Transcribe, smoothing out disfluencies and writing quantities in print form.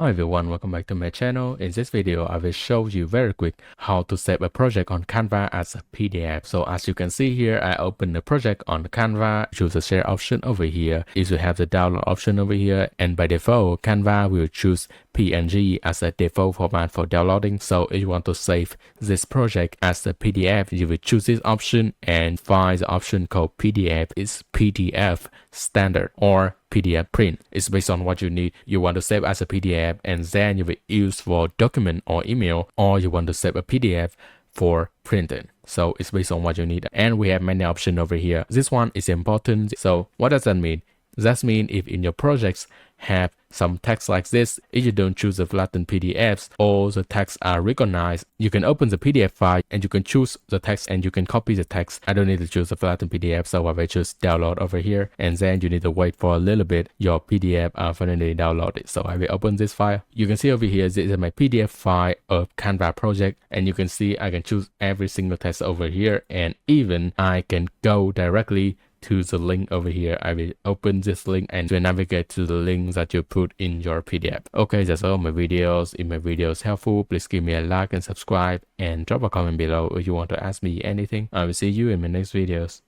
Hi everyone, welcome back to my channel. In this video, I will show you very quick how to save a project on Canva as a PDF. So as you can see here, I open the project on Canva, choose the share option over here. You should have the download option over here, and by default, Canva will choose PNG as a default format for downloading. So if you want to save this project as a PDF, you will choose this option and find the option called PDF. It's PDF standard or PDF print. It's based on what you need. You want to save as a PDF and then you will use for document or email, or you want to save a PDF for printing. So it's based on what you need. And we have many options over here. This one is important. So what does that mean? That means if in your projects have some text like this, if you don't choose the flattened PDFs, all the texts are recognized. You can open the PDF file and you can choose the text and you can copy the text. I don't need to choose the flattened PDF, so I will just download over here, and then you need to wait for a little bit. Your PDF are finally downloaded. So I will open this file. You can see over here, this is my PDF file of Canva project, and you can see I can choose every single text over here, and even I can go directly to the link over here. I will open this link and will navigate to the link that you put in your PDF. Okay, that's all my videos. If my video is helpful, please give me a like and subscribe, and drop a comment below if you want to ask me anything. I will see you in my next videos.